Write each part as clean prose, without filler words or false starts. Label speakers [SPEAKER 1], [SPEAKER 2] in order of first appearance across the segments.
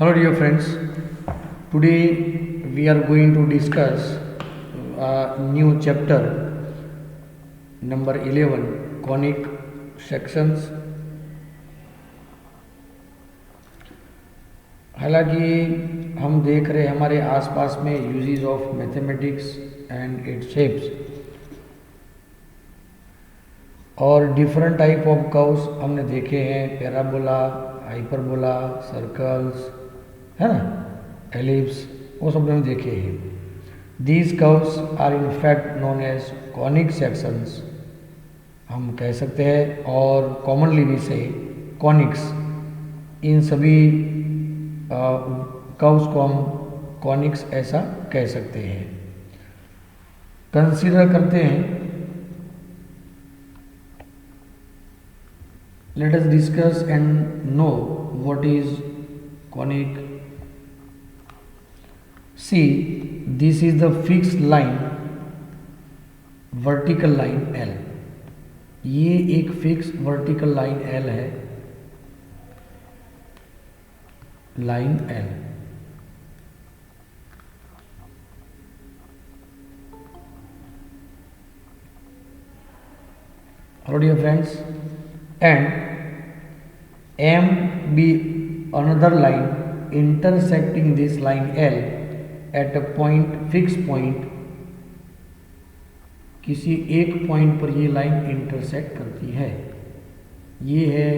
[SPEAKER 1] Hello dear friends, today we are going to discuss a new chapter number 11 conic sections। हालांकि हम देख रहे हैं हमारे आसपास में uses of mathematics and it's shapes और डिफरेंट टाइप ऑफ कर्व्स हमने देखे हैं, पैराबोला, हाइपरबोला, सर्कल्स, है ना, एलिप्स, वो सब हमने देखे हैं। These curves are in fact known as conic sections हम कह सकते हैं, और कॉमनली भी से कॉनिक्स, इन सभी कर्व्स को हम कॉनिक्स ऐसा कह सकते हैं। कंसीडर करते हैं, let us discuss and know what is conic. See, this is the fixed line, vertical line L। ये एक फिक्स वर्टिकल लाइन L है, line L। Hello dear friends, and M be another line intersecting this line L at a point, fixed point। किसी एक point पर ये line intersect करती है। ये है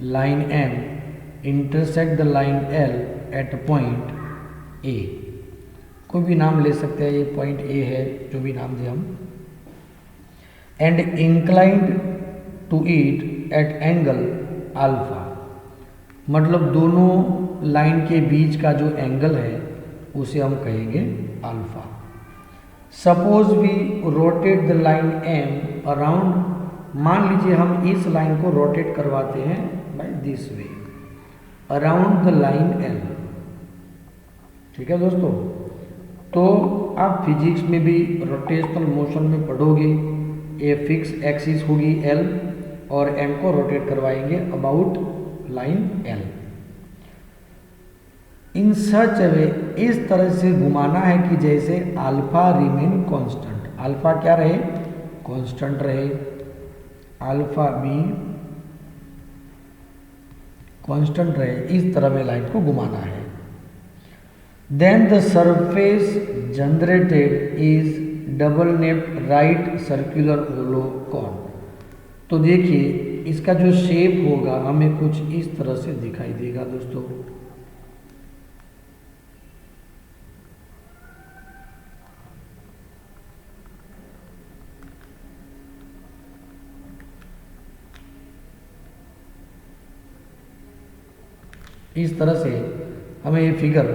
[SPEAKER 1] line M intersect the line L at point A। कोई भी नाम ले सकते हैं, ये पॉइंट A है, जो भी नाम दे हम। And inclined to it at angle alpha, मतलब दोनों लाइन के बीच का जो एंगल है उसे हम कहेंगे alpha. Suppose we rotate the line M around, मान लीजिए हम इस लाइन को रोटेट करवाते हैं by this way around the line L। ठीक है दोस्तों, तो आप फिजिक्स में भी रोटेशनल मोशन में पढ़ोगे, ये फिक्स एक्सिस होगी L और M को रोटेट करवाएंगे अबाउट लाइन L। इन सच वे, इस तरह से घुमाना है कि जैसे अल्फा रिमेन कांस्टेंट, अल्फा क्या रहे, कांस्टेंट रहे, अल्फा बी कांस्टेंट रहे, इस तरह में लाइन को घुमाना है। Then the surface generated is double napped right circular hollow cone. तो देखिए इसका जो शेप होगा हमें कुछ इस तरह से दिखाई देगा दोस्तों। इस तरह से हमें ये फिगर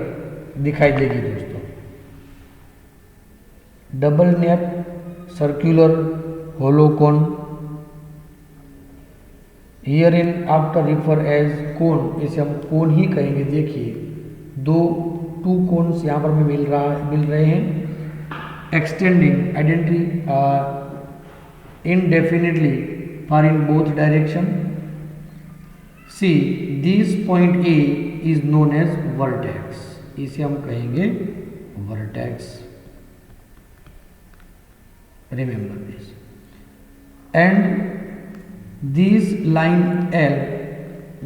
[SPEAKER 1] दिखाई देगी दोस्तों। Double nappe circular hollow cone, here in after refer as cone, इसे हम कोन ही कहेंगे। देखिए टू कोन्स यहाँ पर मिल रहे हैं, extending identity indefinitely for in both direction. See this point A is known as vertex, इसे हम कहेंगे vertex, remember this. And this line L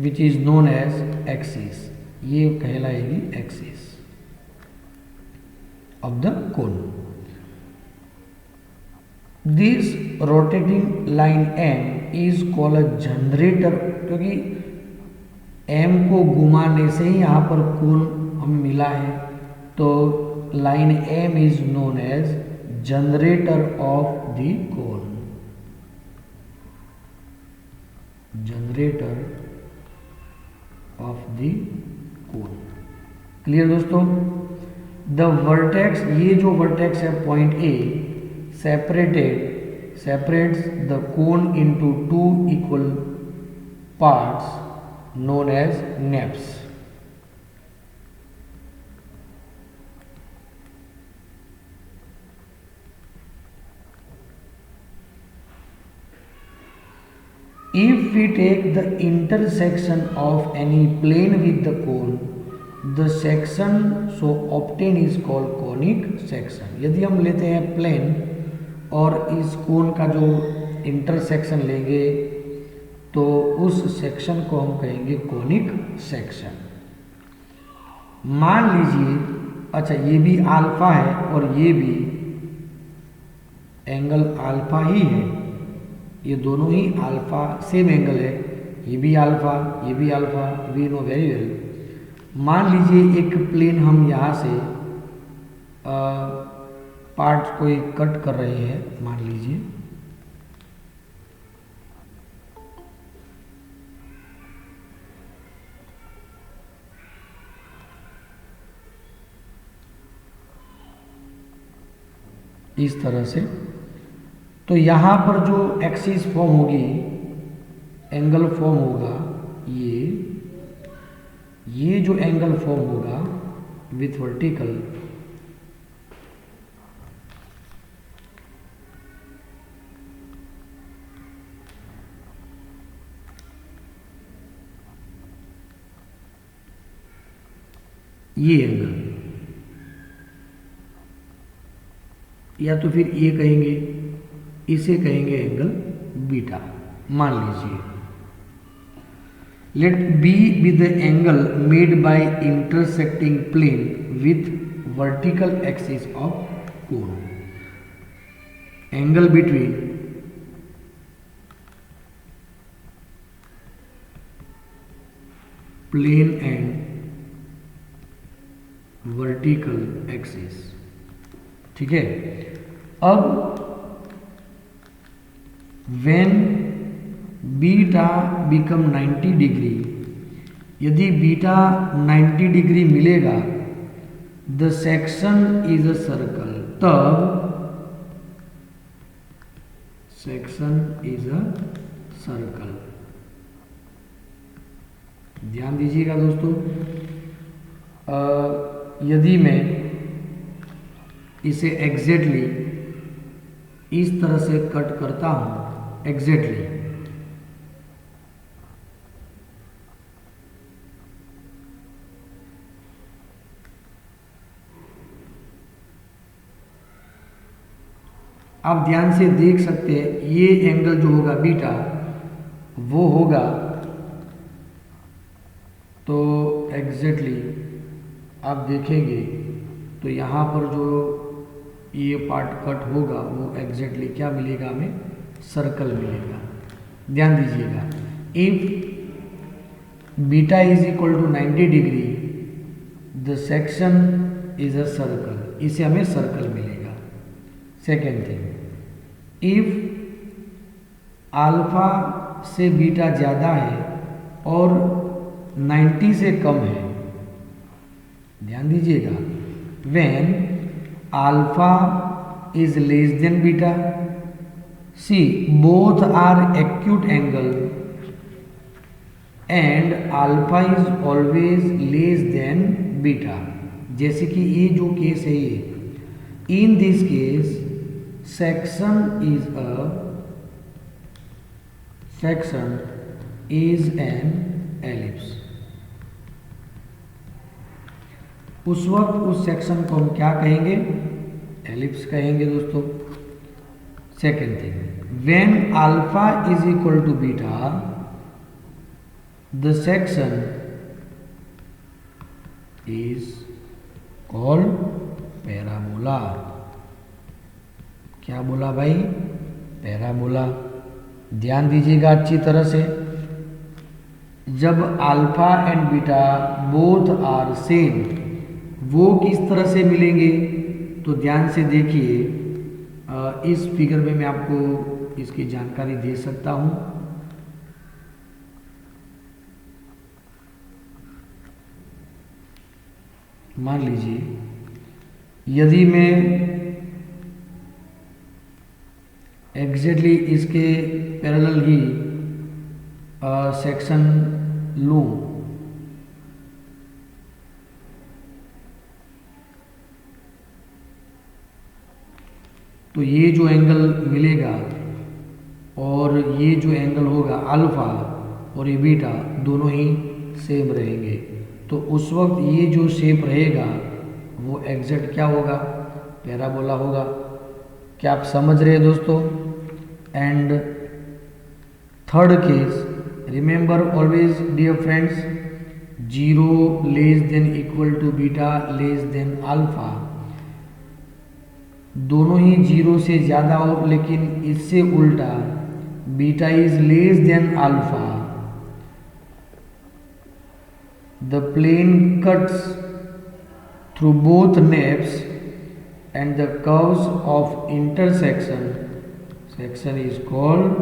[SPEAKER 1] which is known as axis, ये कहलाएगी axis of the cone. This rotating line M is called a generator, क्योंकि M को घुमाने से ही यहाँ पर कोन हमें मिला है, तो line M is known as generator of the cone, generator of the cone. Clear दोस्तों? द वर्टेक्स, ये जो वर्टेक्स है point A separates the cone into two equal parts known as naps। If we take the intersection of any plane with the cone, the section so obtain is called conic section. यदि हम लेते हैं plane और इस कोन का जो intersection लेंगे तो उस सेक्शन को हम कहेंगे कॉनिक सेक्शन। मान लीजिए, अच्छा ये भी अल्फा है और ये भी एंगल अल्फा ही है, ये दोनों ही अल्फा सेम एंगल है, ये भी अल्फा ये भी alpha, we know very well. मान लीजिए एक प्लेन हम यहाँ से पार्ट कोई कट कर रहे हैं, मान लीजिए इस तरह से, तो यहाँ पर जो एक्सिस फॉर्म होगी, एंगल फॉर्म होगा, ये जो एंगल फॉर्म होगा विथ वर्टिकल, ये एंगल, या तो फिर ये कहेंगे, इसे कहेंगे एंगल बीटा। मान लीजिए let B be the angle made by intersecting plane with vertical axis of cone. Angle between plane and vertical axis, ठीक है। अब व्हेन बीटा बिकम 90 डिग्री, यदि बीटा 90 डिग्री मिलेगा, the section is a circle, तब section is a circle. ध्यान दीजिएगा दोस्तों, यदि मैं इसे एग्जैक्टली इस तरह से कट करता हूं, एग्जैक्टली, आप ध्यान से देख सकते हैं, ये एंगल जो होगा बीटा वो होगा, तो एग्जैक्टली आप देखेंगे तो यहाँ पर जो ये पार्ट कट होगा वो एग्जैक्टली क्या मिलेगा, हमें सर्कल मिलेगा। ध्यान दीजिएगा, if beta is equal to 90 degree, the section is a circle, इसे हमें सर्कल मिलेगा। सेकेंड थिंग, इफ अल्फा से बीटा ज़्यादा है और 90 से कम है, ध्यान दीजिएगा, when alpha is less than beta, see both are acute angle and alpha is always less than beta. जैसे कि ये जो केस है, ये in this case section is an ellipse। उस वक्त उस सेक्शन को हम क्या कहेंगे, एलिप्स कहेंगे दोस्तों। Second thing, when alpha is equal to beta, the section is called parabola. क्या बोला भाई, पैराबोला। ध्यान दीजिएगा अच्छी तरह से, जब alpha and beta both are same, वो किस तरह से मिलेंगे, तो ध्यान से देखिए, इस फिगर में मैं आपको इसकी जानकारी दे सकता हूं। मान लीजिए यदि मैं एग्जैक्टली इसके पैरेलल ही सेक्शन लूँ, तो ये जो एंगल मिलेगा और ये जो एंगल होगा अल्फा और ये बीटा दोनों ही सेम रहेंगे। तो तो उस वक्त ये जो शेप रहेगा वो एग्जैक्ट क्या होगा, पैराबोला होगा। क्या आप समझ रहे हैं दोस्तों? And third case, remember always dear friends, 0 less than equal to beta less than alpha, दोनों ही 0 से ज़्यादा हो, लेकिन इससे उल्टा beta is less than alpha, the plane cuts through both naps and the curves of intersection is called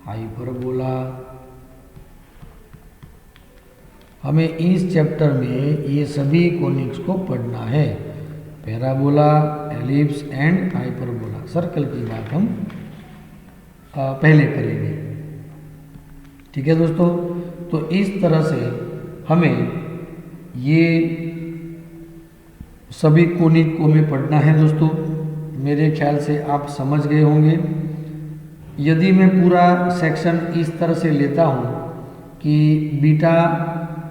[SPEAKER 1] hyperbola। हमें इस चैप्टर में ये सभी कोनिक्स को पढ़ना है, parabola, ellipse and hyperbola. Circle की बात हम पहले करेंगे, ठीक है दोस्तों। तो इस तरह से हमें ये सभी कोनिक को में पढ़ना है दोस्तों। मेरे ख्याल से आप समझ गए होंगे। यदि मैं पूरा सेक्शन इस तरह से लेता हूँ कि बीटा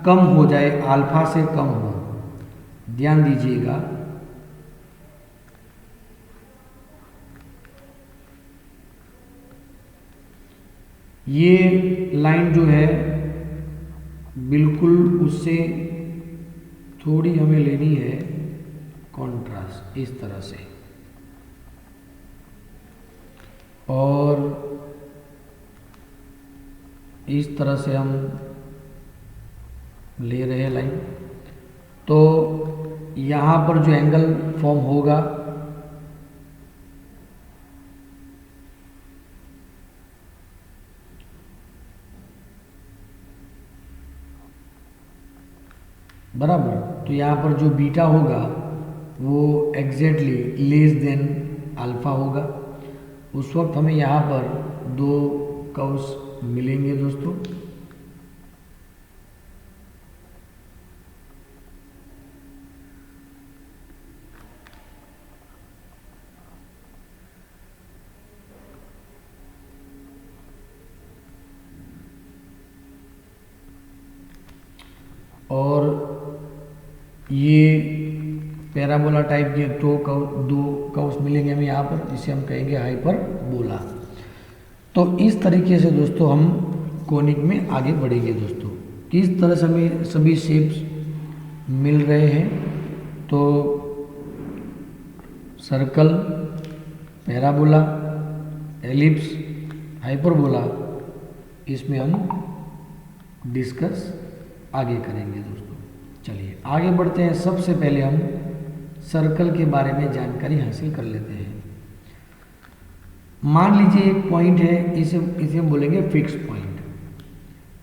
[SPEAKER 1] कम हो जाए, अल्फा से कम हो, ध्यान दीजिएगा, ये लाइन जो है बिल्कुल उससे थोड़ी हमें लेनी है कॉन्ट्रास्ट, इस तरह से, और इस तरह से हम ले रहे हैं लाइन। तो यहाँ पर जो एंगल फॉर्म होगा बराबर, तो यहाँ पर जो बीटा होगा वो एग्जैक्टली लेस देन अल्फा होगा। उस वक्त हमें यहाँ पर दो कर्व्स मिलेंगे दोस्तों। और ये पैराबोला टाइप के दो कर्व्स मिलेंगे हमें यहाँ पर, जिसे हम कहेंगे हाइपरबोला। तो इस तरीके से दोस्तों हम कोनिक में आगे बढ़ेंगे दोस्तों। किस तरह से हमें सभी शेप्स मिल रहे हैं, तो सर्कल, पैराबोला, एलिप्स, हाइपरबोला, इसमें हम डिस्कस आगे करेंगे दोस्तों। चलिए आगे बढ़ते हैं। सबसे पहले हम सर्कल के बारे में जानकारी हासिल कर लेते हैं। मान लीजिए एक पॉइंट है, इसे हम बोलेंगे fix point,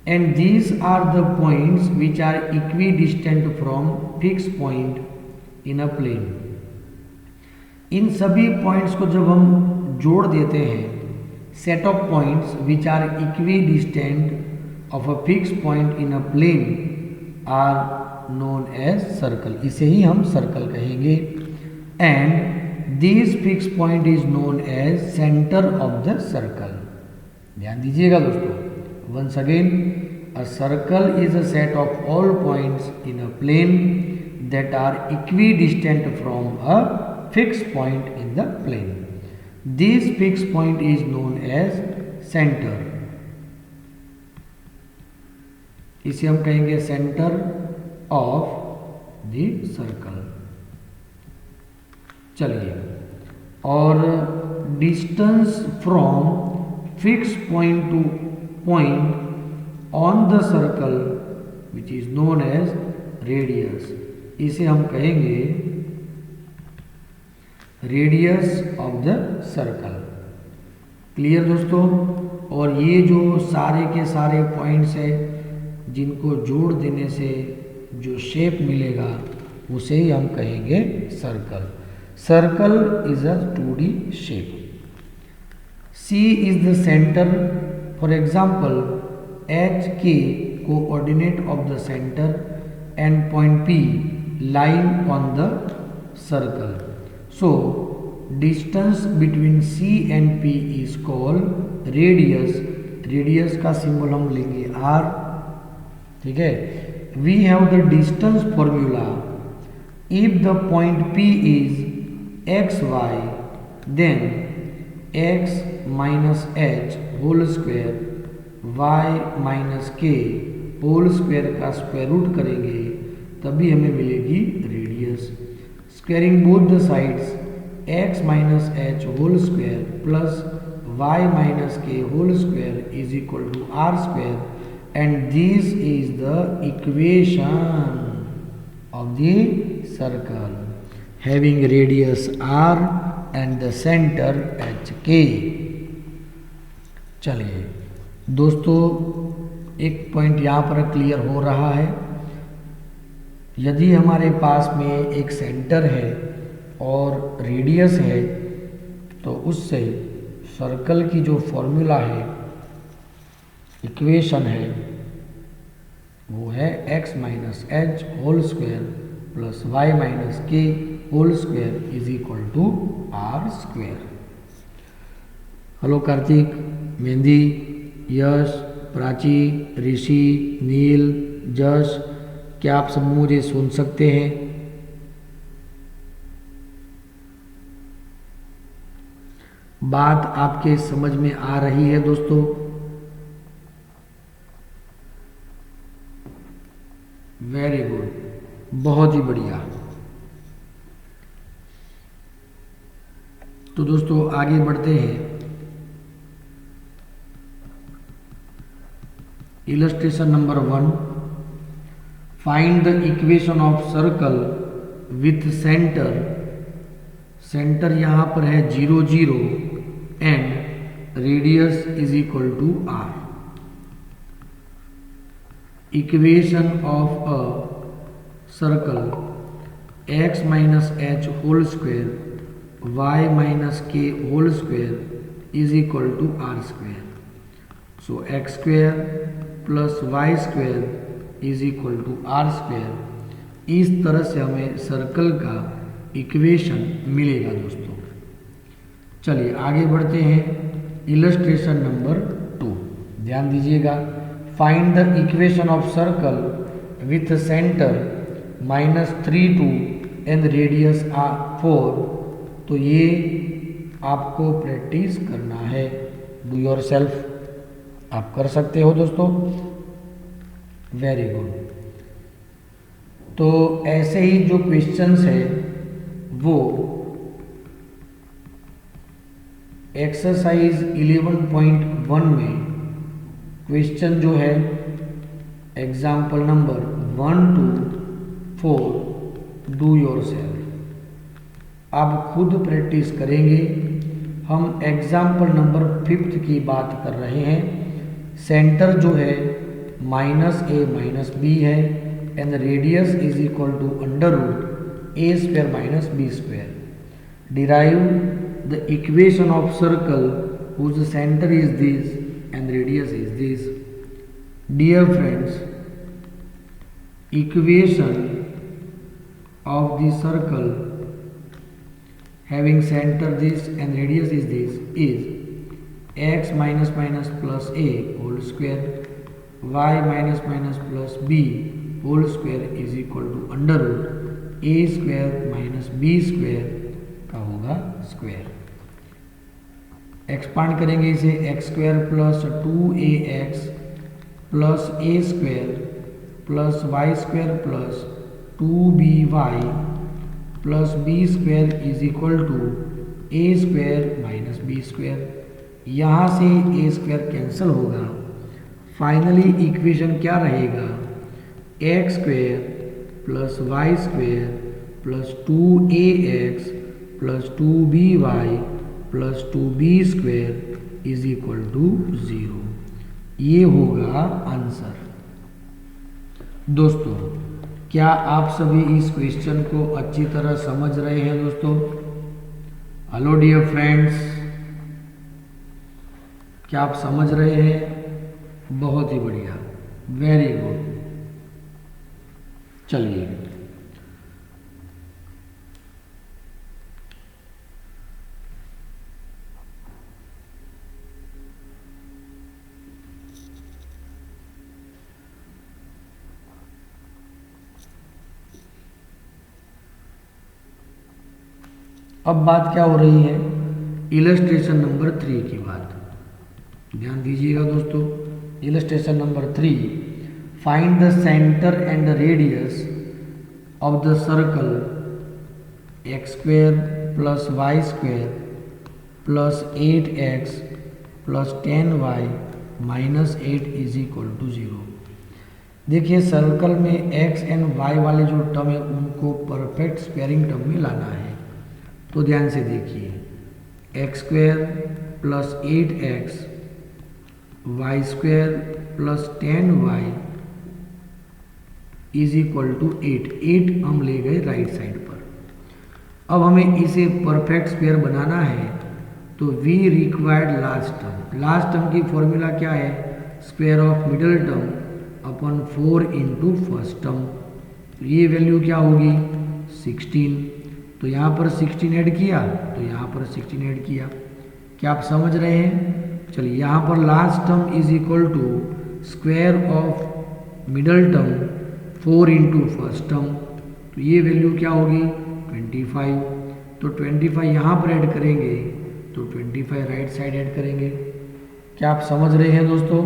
[SPEAKER 1] and these are the points which are equidistant from fix point in a plane. इन सभी पॉइंट्स को जब हम जोड़ देते हैं, set of points which are equidistant of a fix point in a plane are known as circle. इसे ही हम सर्कल कहेंगे। And this fix point is known as centre of the circle. ध्यान दीजिएगा दोस्तों, once again, a circle is a set of all points in a plane that are equidistant from a fix point in the plane. This fix point is known as centre. इसे हम कहेंगे centre of the circle. चलिए, और distance from fix point to point on the circle which is known as radius. इसे हम कहेंगे radius of the circle. Clear दोस्तों? और ये जो सारे के सारे पॉइंट्स है, जिनको जोड़ देने से जो शेप मिलेगा उसे ही हम कहेंगे circle. Circle is a 2D shape. C is the center. For example, HK coordinate of the center and point P lying on the circle. So distance between C and P is called radius. Radius का symbol हम लेंगे R, ठीक है। we have the distance formula. If the point P is xy, then x minus h whole square y minus k whole square का square root करेंगे तभी हमें मिलेगी radius. Squaring both the sides x minus h whole square plus y minus k whole square is equal to r square and this is the equation of the circle having radius r and the center hk. चलिए दोस्तों, एक point यहाँ पर clear हो रहा है. यदि हमारे पास में एक सेंटर है और रेडियस है तो उससे सर्कल की जो फॉर्मूला है, इक्वेशन है, वो है x minus h whole square plus y minus k whole square is equal to r square. Hello Kartik, Mehndi, Yash, Prachi, Rishi, Neel, Jash, क्या आप सब मुझे सुन सकते हैं? बात आपके समझ में आ रही है दोस्तों? वेरी गुड, बहुत ही बढ़िया. तो दोस्तों आगे बढ़ते हैं. Illustration number 1. Find the equation of circle with centre. Centre यहां पर है 0 0 and radius is equal to r. Equation of a circle x minus h whole square y minus k whole square is equal to r square. So x square plus y square is equal to r square. इस तरह से हमें circle का equation मिलेगा दोस्तों. चलिए आगे बढ़ते हैं. इलस्ट्रेशन नंबर 2, ध्यान दीजिएगा. Find the equation of circle with centre -3 2 and radius 4. तो ये आपको प्रैक्टिस करना है. डू योर सेल्फ, आप कर सकते हो दोस्तों. Very good. तो ऐसे ही जो क्वेश्चंस है वो एक्सरसाइज 11.1 में क्वेश्चन जो है example number 1 to 4 do your self. अब खुद प्रैक्टिस करेंगे. हम एग्जाम्पल नंबर 5 की बात कर रहे हैं. सेंटर जो है -a - b है and radius is equal to √a² - b². Derive the equation of circle whose centre is this and radius is this. Dear friends, equation of the circle having center this and radius is this is x minus plus a whole square y minus plus b whole square is equal to √a² - b² का होगा square. Expand करेंगे इसे x² plus 2ax plus a² plus y² plus 2by plus b² is equal to a² - b². यहाँ से a² cancel होगा. Finally equation क्या रहेगा? x² plus y² plus 2ax plus 2by plus 2b² is equal to 0. ये होगा answer. दोस्तों क्या आप सभी इस क्वेश्चन को अच्छी तरह समझ रहे हैं दोस्तों? हेलो डियर फ्रेंड्स, क्या आप समझ रहे हैं? बहुत ही बढ़िया, वेरी गुड. चलिए अब बात क्या हो रही है, इलस्ट्रेशन नंबर 3 की बात। ध्यान दीजिएगा दोस्तों, illustration number 3, find the centre and the radius of the circle x square plus y square plus 8x plus 10y minus 8 is equal to 0। देखिए सर्कल में x एंड y वाले जो टर्म है उनको परफेक्ट स्क्वायरिंग टर्म में लाना है। तो ध्यान से देखिए, x square plus 8x y square plus 10y is equal to 8 हम ले गए राइट साइड पर। अब हमें इसे परफेक्ट स्क्वायर बनाना है तो we required last term. Last term की फॉर्मूला क्या है, स्क्वायर ऑफ मिडल टर्म अपन 4 इंटू फर्स्ट टर्म। तो ये वैल्यू क्या होगी 16। तो यहाँ पर 16 ऐड किया तो यहाँ पर 16 ऐड किया। क्या आप समझ रहे हैं? चलिए यहाँ पर last term is equal to square of middle term 4 into first term. तो ये वैल्यू क्या होगी 25। तो 25 यहाँ पर ऐड करेंगे तो 25 राइट साइड ऐड करेंगे। क्या आप समझ रहे हैं दोस्तों?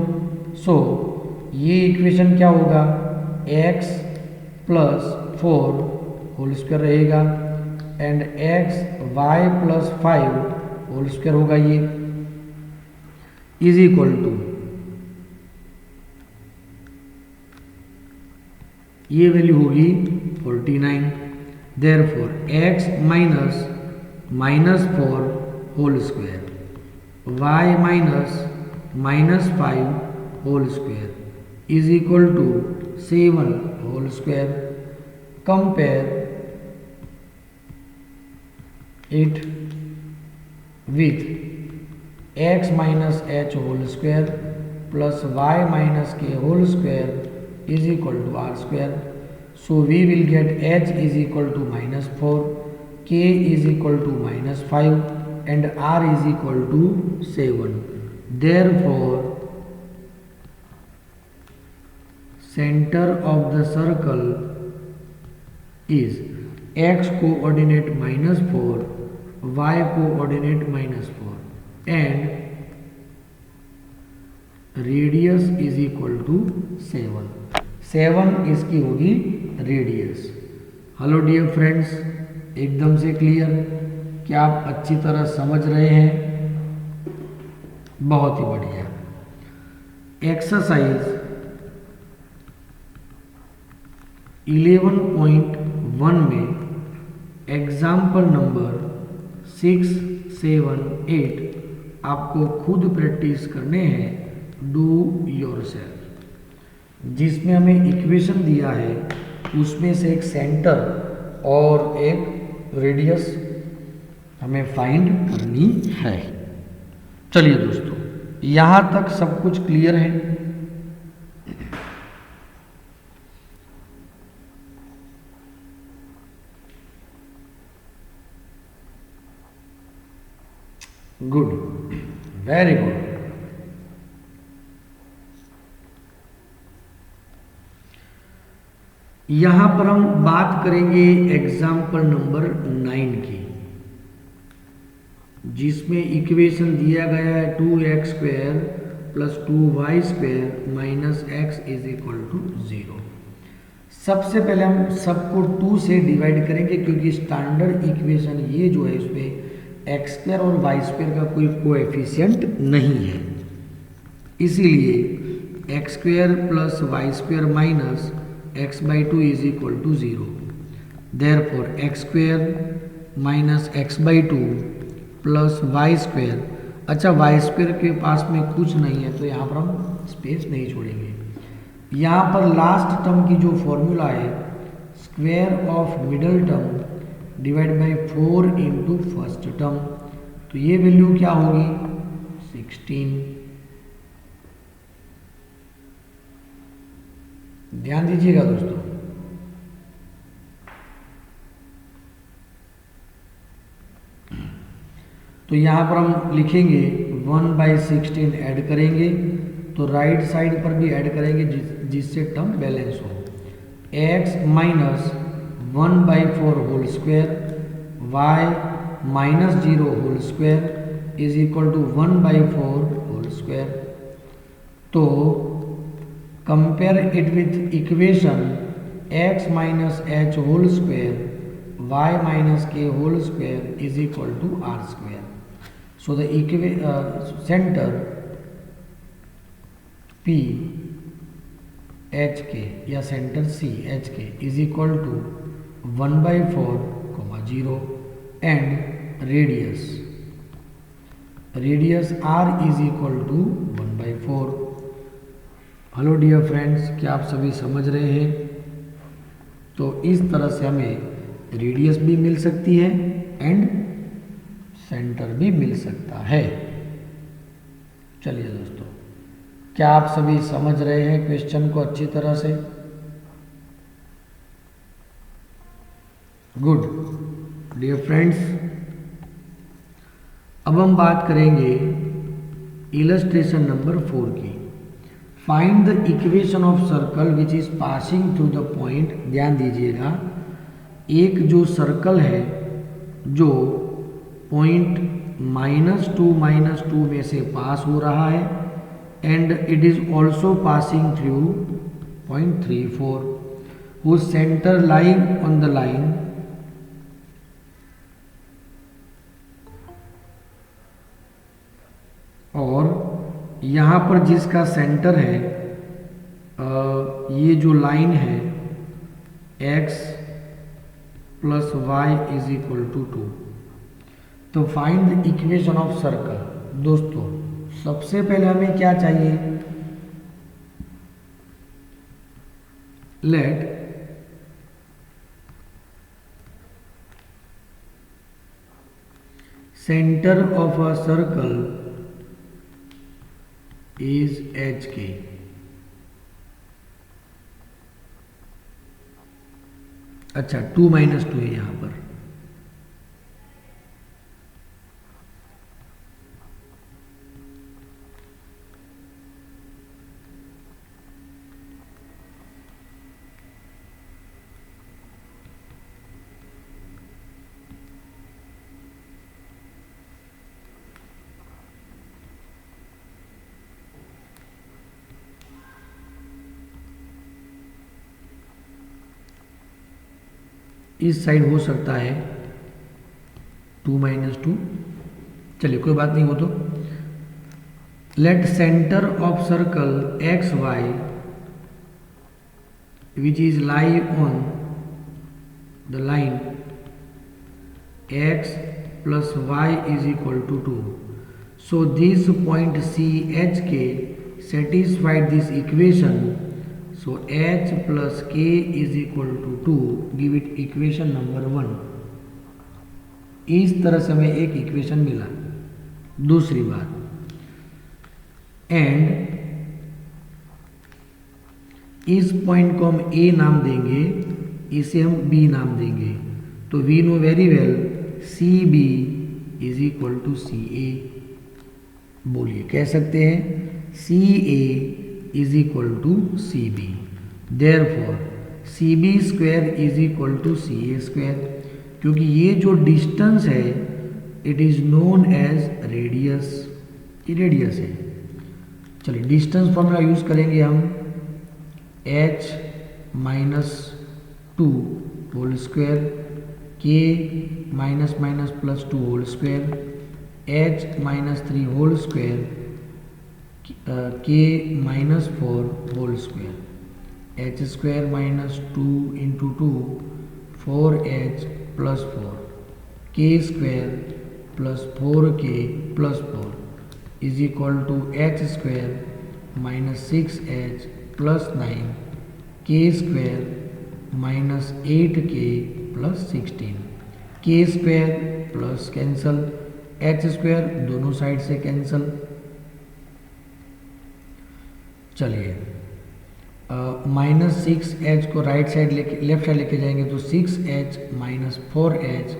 [SPEAKER 1] सो ये इक्वेशन क्या होगा, x प्लस 4 होल स्क्वायर रहेगा and x y plus 5 whole square होगा, ये इज इक्वल टू, ये वैल्यू होगी 49। Therefore x minus -4 whole square y minus -5 whole square is equal to 7 whole square. Compare it with x minus h whole square plus y minus k whole square is equal to r square. So we will get h is equal to -4, k is equal to -5 and r is equal to 7. Therefore, center of the circle is x coordinate -4, y coordinate -4 and radius is equal to 7. 7 इसकी होगी radius. Hello dear friends, एकदम से clear? क्या आप अच्छी तरह समझ रहे हैं? बहुत ही बढ़िया। एक्सरसाइज 11.1 में एग्जाम्पल नंबर 6, 7, 8 आपको खुद प्रैक्टिस करने हैं, डू योरसेल्फ, जिसमें हमें इक्वेशन दिया है उसमें से एक सेंटर और एक रेडियस हमें फाइंड करनी है। चलिए दोस्तों, यहां तक सब कुछ क्लियर है? Good, very good. यहां पर हम बात करेंगे एग्जाम्पल नंबर 9 की, जिसमें इक्वेशन दिया गया है 2x square plus 2y square minus x is equal to 0। सबसे पहले हम सबको 2 से डिवाइड करेंगे, क्योंकि स्टैंडर्ड इक्वेशन ये जो है इसमें x स्क्वायर और y स्क्वायर का कोई कोएफिशिएंट नहीं है, इसीलिए x square plus y square minus x/2 is equal to 0। Therefore x square minus x/2 plus y square. अच्छा, वाई स्क्वायर के पास में कुछ नहीं है तो यहाँ पर हम स्पेस नहीं छोड़ेंगे। यहाँ पर लास्ट टर्म की जो फॉर्मूला है, square of middle term divide by 4 into first term, तो ये वैल्यू क्या होगी 16। ध्यान दीजिएगा दोस्तों, तो यहाँ पर हम लिखेंगे 1/16 ऐड करेंगे, तो राइट साइड पर भी ऐड करेंगे जिससे टर्म बैलेंस हो। x minus 1/4 whole square, y -0 whole square is equal to 1/4 whole square. तो compare it with equation x minus h whole square y minus k whole square is equal to r square. So the centre P h k या centre C h k is equal to 1/4, 0 and radius r is equal to 1/4। Hello dear friends, क्या आप सभी समझ रहे हैं? तो इस तरह से हमें रेडियस भी मिल सकती है एंड सेंटर भी मिल सकता है। चलिए दोस्तों, क्या आप सभी समझ रहे हैं क्वेश्चन को अच्छी तरह से? गुड डियर फ्रेंड्स, अब हम बात करेंगे इलस्ट्रेशन नंबर 4 की। Find the equation of circle which is passing through the point. ध्यान दीजिएगा, एक जो सर्कल है जो पॉइंट -2 में से पास हो रहा है and it is also passing through point 3, 4 whose centre lying on the line और यहाँ पर जिसका सेंटर है ये जो लाइन है x plus y is equal to 2। तो find the equation of circle. दोस्तों, सबसे पहले हमें क्या चाहिए? Let centre of a circle is H K. अच्छा, 2 - 2 है यहां पर। इस साइड हो सकता है 2 - 2। चलिए कोई बात नहीं। हो तो let centre of circle x y which is lie on the line x plus y is equal to 2। So this point C H K satisfied this equation. So h plus k is equal to 2. Give it equation number 1. इस तरह से हमें एक equation मिला। दूसरी बात, and इस point को हम a नाम देंगे, इसे हम b नाम देंगे। तो we know very well CB is equal to CA। बोलिए, कह सकते हैं CA is equal to CB। Therefore CB square is equal to CA square, क्योंकि ये जो डिस्टेंस है it is known as radius. ये रेडियस है। चलिए डिस्टेंस फॉर्मूला यूज करेंगे हम। h - 2 whole square k - +2 whole square h - 3 whole square k - 4 whole square h square -2 × 2 4h + 4 k square plus 4k + 4 is equal to h square -6h + 9 k square -8k + 16 k square plus cancel h square दोनों side से cancel. चलिए -6h को right side left side लेके जाएंगे तो 6h - 4h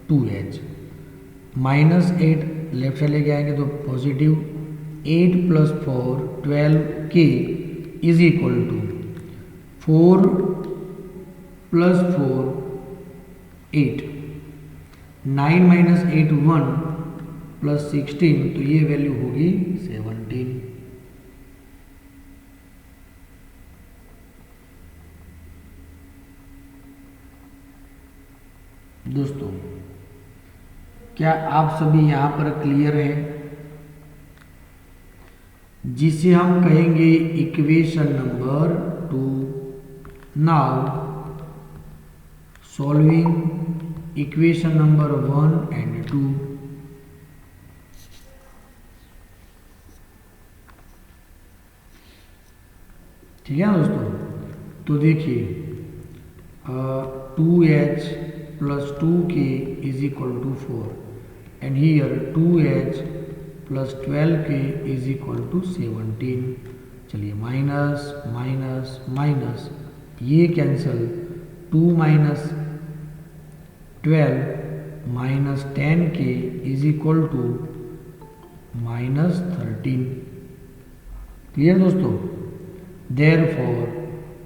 [SPEAKER 1] 2h -8 left side लेके आएंगे तो positive 8 + 4 12k is equal to 4 + 4 8। 9 minus 8 1 plus 16, तो ये वैल्यू होगी 17। दोस्तों क्या आप सभी यहाँ पर क्लियर है? जिसे हम कहेंगे equation number 2। Now solving equation number 1 and 2। ठीक है दोस्तों, तो देखिए 2h plus 2k is equal to 4 and here 2h plus 12k is equal to 17। चलिए माइनस माइनस माइनस ये cancel, 2 minus 12 minus 10k is equal to minus 13। Clear दोस्तों? Therefore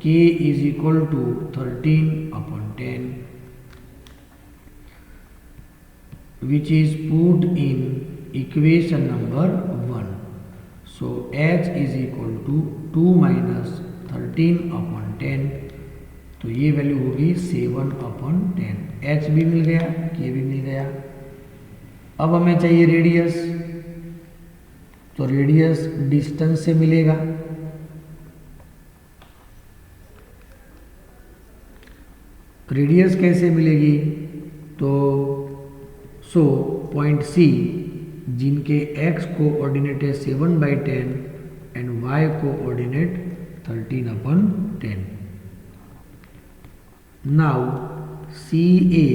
[SPEAKER 1] k is equal to 13/10 which is put in equation number 1. So h is equal to 2 minus 13/10, तो ये value होगी 7/10। h भी मिल गया, k भी मिल गया। अब हमें चाहिए रेडियस, तो रेडियस डिस्टेंस से मिलेगा। रेडियस कैसे मिलेगी? तो पॉइंट C जिनके x कोऑर्डिनेट है 7/10 and y coordinate 13/10। Now CA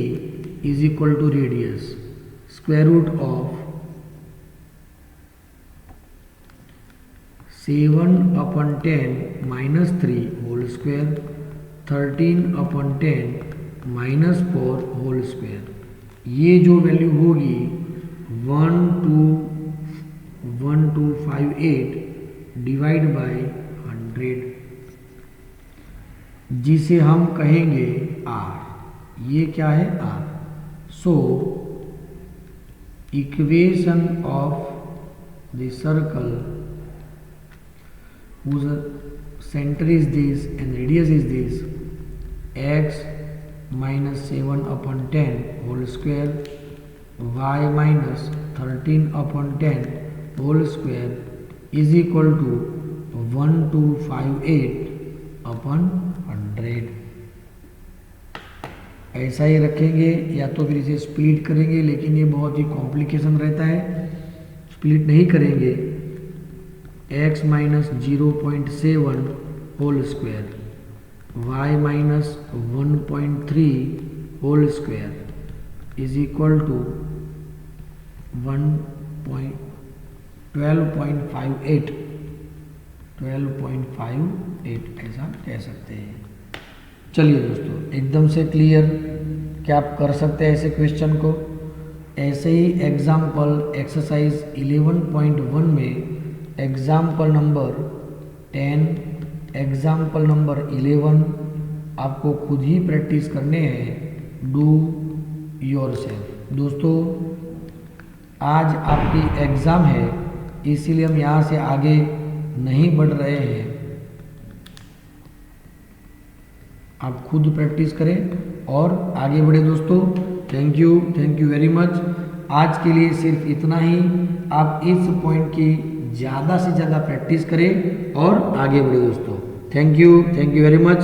[SPEAKER 1] is equal to radius square root of 7/10 minus 3 whole square 13/10 minus 4 whole square. ये जो वैल्यू होगी 1258 डिवाइड बाय 100, जिसे हम कहेंगे R। ये क्या है? R। So equation of the circle whose center is this and radius is this, x minus 7/10 whole square y minus 13/10 whole square is equal to 1258/100। ऐसा ही रखेंगे या तो फिर इसे स्प्लिट करेंगे, लेकिन ये बहुत ही कॉम्प्लिकेशन रहता है, स्प्लिट नहीं करेंगे। x minus 0.7 whole square y minus 1.3 whole square is equal to 12.58 ऐसा कह सकते हैं। चलिए दोस्तों, एकदम से क्लियर क्या आप कर सकते हैं ऐसे क्वेश्चन को। ऐसे ही एग्जाम्पल एक्सरसाइज 11.1 में एग्जाम्पल नंबर 10, एग्जाम्पल नंबर 11 आपको खुद ही प्रैक्टिस करने हैं। Do yourself. दोस्तों आज आपकी एग्ज़ाम है, इसीलिए हम यहाँ से आगे नहीं बढ़ रहे हैं। आप खुद प्रैक्टिस करें और आगे बढ़े दोस्तों। Thank you very much. आज के लिए सिर्फ इतना ही। आप इस पॉइंट की ज़्यादा से ज़्यादा प्रैक्टिस करें और आगे बढ़े दोस्तों। Thank you very much.